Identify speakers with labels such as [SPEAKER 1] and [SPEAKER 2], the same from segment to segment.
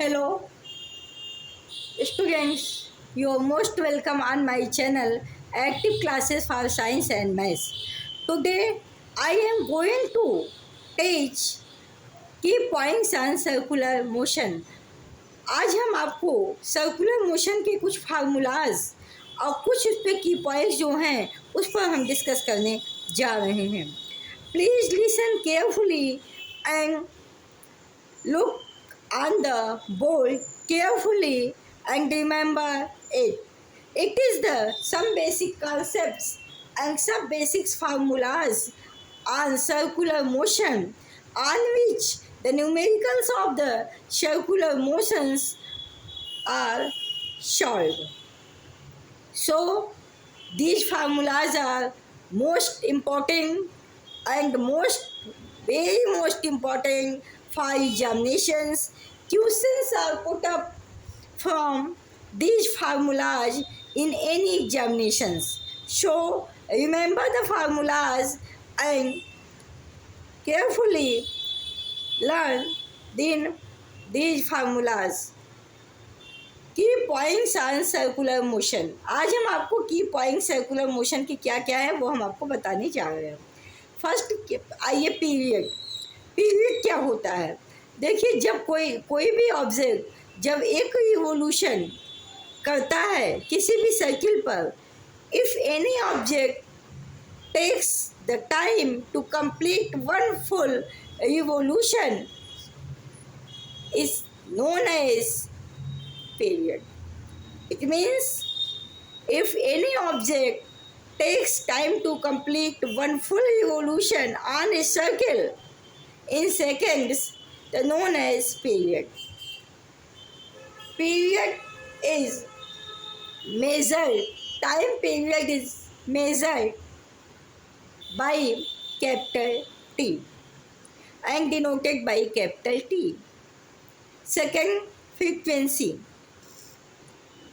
[SPEAKER 1] Hello, students. You're most welcome on my channel, Active Classes for Science and Maths. Today, I am going to teach key points on circular motion. आज हम आपको circular motion के कुछ formulas और कुछ उस पे की पॉइंट्स जो हैं उस पर हम डिस्कस करने जा रहे हैं. Please listen carefully and look on the board carefully and remember it. It is the some basic concepts and some basic formulas on circular motion on which the numericals of the circular motions are solved. So these formulas are most important and very most important for examinations. Questions are put up from these formulas in any examinations. So remember the formulas and carefully learn these formulas. की points on circular motion. आज हम आपको की point circular motion की क्या क्या है वो हम आपको बताने जा रहे हैं. फर्स्ट आइए पीरियड. पीरियड क्या होता है? देखिए, जब कोई भी ऑब्जेक्ट जब एक रिवोल्यूशन करता है किसी भी सर्किल पर, if any object takes the time to complete one full revolution is known as period. It means if any object takes time to complete one full revolution on a circle in seconds, they are known as period. Period is measured, time period is measured by capital T and denoted by capital T. Second, frequency.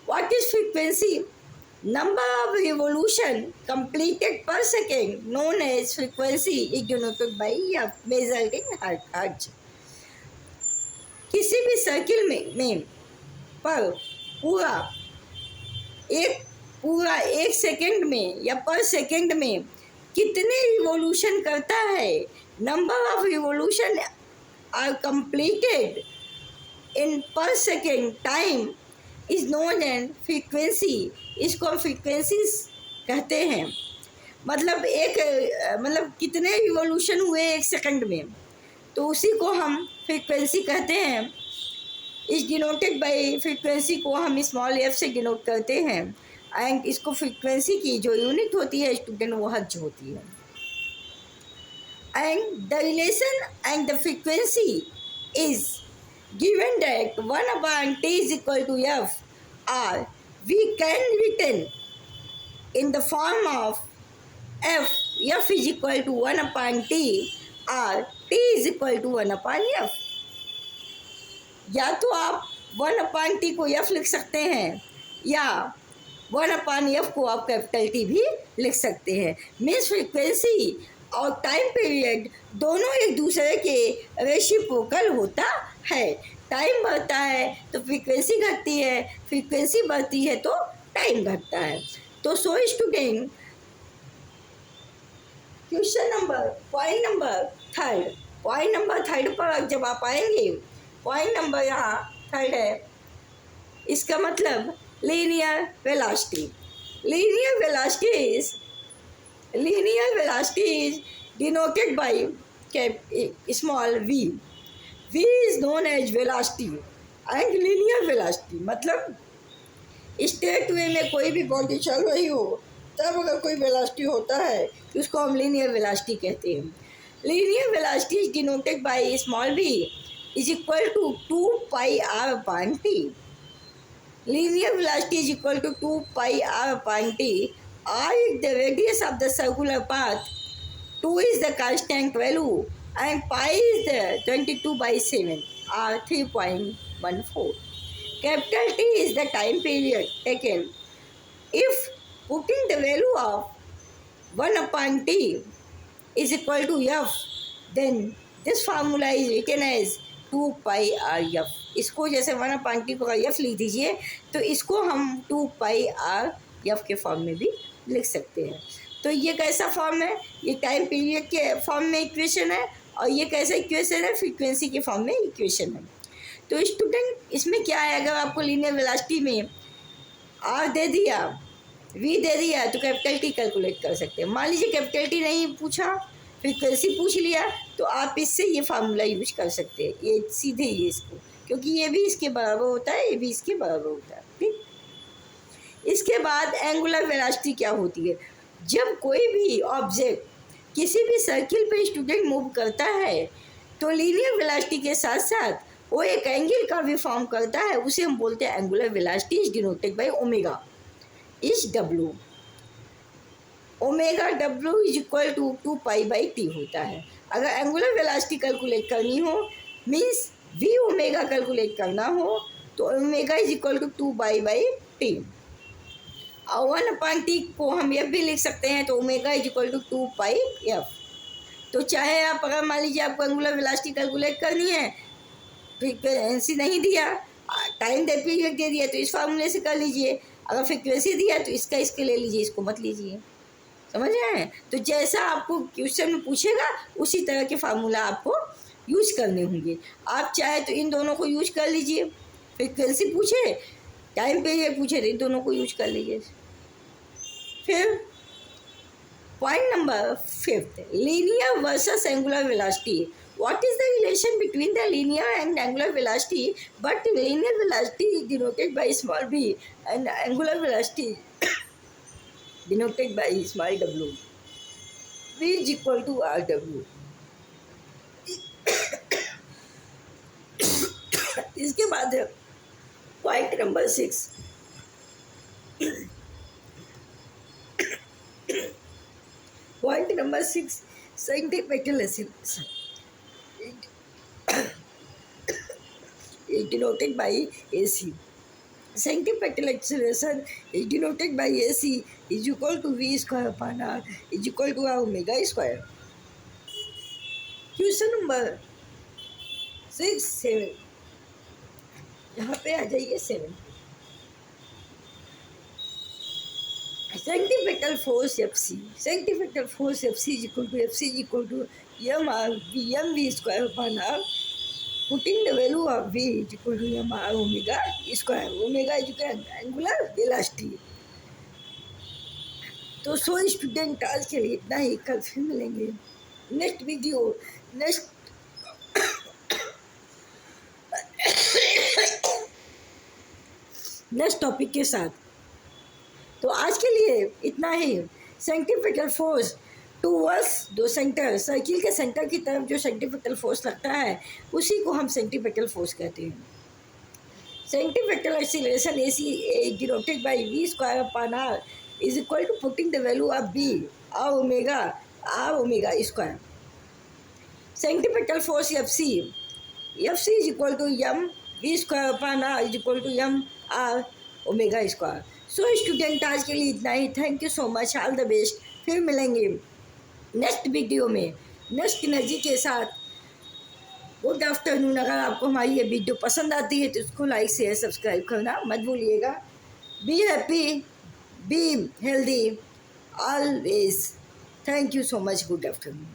[SPEAKER 1] What is frequency? Number of revolution completed per second known as frequency is denoted by measured in hertz. किसी भी circle में पर पूरा एक second में या पर second में कितने रिवोल्यूशन करता है, number of revolution are completed in per second time is known and frequency. इसको हम फ्रीक्वेंसीज कहते हैं. मतलब कितने रिवोल्यूशन हुए एक सेकंड में, तो उसी को हम फ्रीक्वेंसी कहते हैं. इस डिनोटेड बाय फ्रीक्वेंसी को हम स्मॉल एफ से डिनोट करते हैं. एंड इसको फ्रीक्वेंसी की जो यूनिट होती है स्टूडेंट वो हर्ट्ज होती है. And the relation and the frequency is given that 1/t is equal to f, or we can written in the form of f is equal to 1/t or t is equal to 1/f. या तो आप 1/t को f लिख सकते हैं या 1/f को आप कैपिटल T भी लिख सकते हैं. मीन्स फ्रीक्वेंसी और टाइम पीरियड दोनों एक दूसरे के रेसिप्रोकल होता है. टाइम बढ़ता है तो फ्रीक्वेंसी घटती है, फ्रीक्वेंसी बढ़ती है तो टाइम घटता है. तो so student, point number third पर जब आप आएंगे, पॉइंट नंबर यहाँ थर्ड है. इसका मतलब linear velocity. Linear velocity is denoted by small v. v is known as velocity and linear velocity. मतलब स्ट्रेट वे में कोई भी बॉडी चल रही हो तब अगर कोई वेलोसिटी होता है तो उसको हम लीनियर वेलोसिटी कहते हैं. Linear velocity is denoted by small v is equal to 2πr/t. Linear velocity is equal to 2πr/t. r is the radius of the circular path, 2 is the constant value and pi is the 22/7 or 3.14. Capital T is the time period taken. If putting the value of 1/t is equal to f, then this formula is written as two pi R F. इसको जैसे 1/2 का F लिख दीजिए, तो इसको हम 2 पाई R F के form में भी लिख सकते हैं। तो ये कैसा फॉर्म है? ये टाइम पीरियड के फॉर्म में इक्वेशन है, और ये कैसा इक्वेशन है? फ्रीक्वेंसी के फॉर्म में इक्वेशन है। तो स्टूडेंट इसमें क्या है, अगर आपको लीनियर वेलोसिटी में आर दे दिया, वी दे दिया, तो कैपिटल टी कैलकुलेट कर सकते हैं। मान लीजिए कैपिटल टी नहीं पूछा, फ्रीक्वेंसी पूछ लिया, तो आप इससे ये फार्मूला यूज कर सकते हैं, ये सीधे ये इसको, क्योंकि ये भी इसके बराबर होता है, ये भी इसके बराबर होता है। ठीक, इसके बाद एंगुलर वेलोसिटी क्या होती है? जब कोई भी ऑब्जेक्ट किसी भी सर्किल पे स्टूडेंट मूव करता है, तो लीनियर वेलोसिटी के साथ साथ वो एक एंगल का भी फॉर्म करता है, उसे हम बोलते हैं angular velocity is denoted by omega is W. Omega W is equal to 2 pi by T होता है। अगर एंगुलर वेलोसिटी कैलकुलेट करनी हो, मीन्स वी ओमेगा कैलकुलेट करना हो, तो omega is equal to 2 pi by T. और 1/t को हम एफ भी लिख सकते हैं, तो omega is equal to 2 pi F. तो चाहे आप, अगर मान लीजिए आपको एंगुलर वेलोसिटी कैलकुलेट करनी है, फ्रीक्वेंसी नहीं दिया, टाइम दे पीरियड दे दिया, तो इस फार्मूले से कर लीजिए। अगर फ्रीक्वेंसी दिया तो इसका इसके ले लीजिए, इसको मत लीजिए। समझ रहे हैं? तो जैसा आपको क्वेश्चन में पूछेगा उसी तरह के फार्मूला आपको यूज करने होंगे। आप चाहे तो इन दोनों को यूज कर लीजिए, फ्रीक्वेंसी पूछे, टाइम पीरियड पूछे, तो इन दोनों को यूज कर लीजिए। फिर point number 5, linear versus angular velocity. What is the relation between the linear and angular velocity? But linear velocity is denoted by small v and angular velocity denoted by small w. V is equal to rw. इसके बाद है point number 6, point number 6, centimetre is denoted by AC. Centripetal acceleration is denoted by AC is equal to V square upon R is equal to omega square. Question number 6, 7, यहाँ पे आ जाइए 7। Centripetal force FC, centripetal force FC is equal to mv square upon R. Putting the value of V is equal to mr omega square. Omega is equal to angular velocity. तो सो student आज के लिए इतना ही, कल फिर मिलेंगे next video next topic के साथ। तो आज के लिए इतना ही। सेंटीपिटल फोर्स टूवर्ड्स दो सेंटर, सर्किल के सेंटर की तरफ जो सेंटीपिटल फोर्स लगता है उसी को हम सेंटीपिटल फोर्स कहते हैं। Centripetal acceleration AC denoted by V square upon R is equal to putting the value of B R omega square. Centripetal force FC is equal to V square upon R is equal to R omega square. So student आज के लिए इतना ही। Thank you so much, all the best. फिर मिलेंगे next video में next energy के साथ। Good afternoon. अगर आपको हमारी ये वीडियो पसंद आती है तो उसको लाइक शेयर सब्सक्राइब करना मत भूलिएगा। Be happy, be healthy always. Thank you so much. Good afternoon.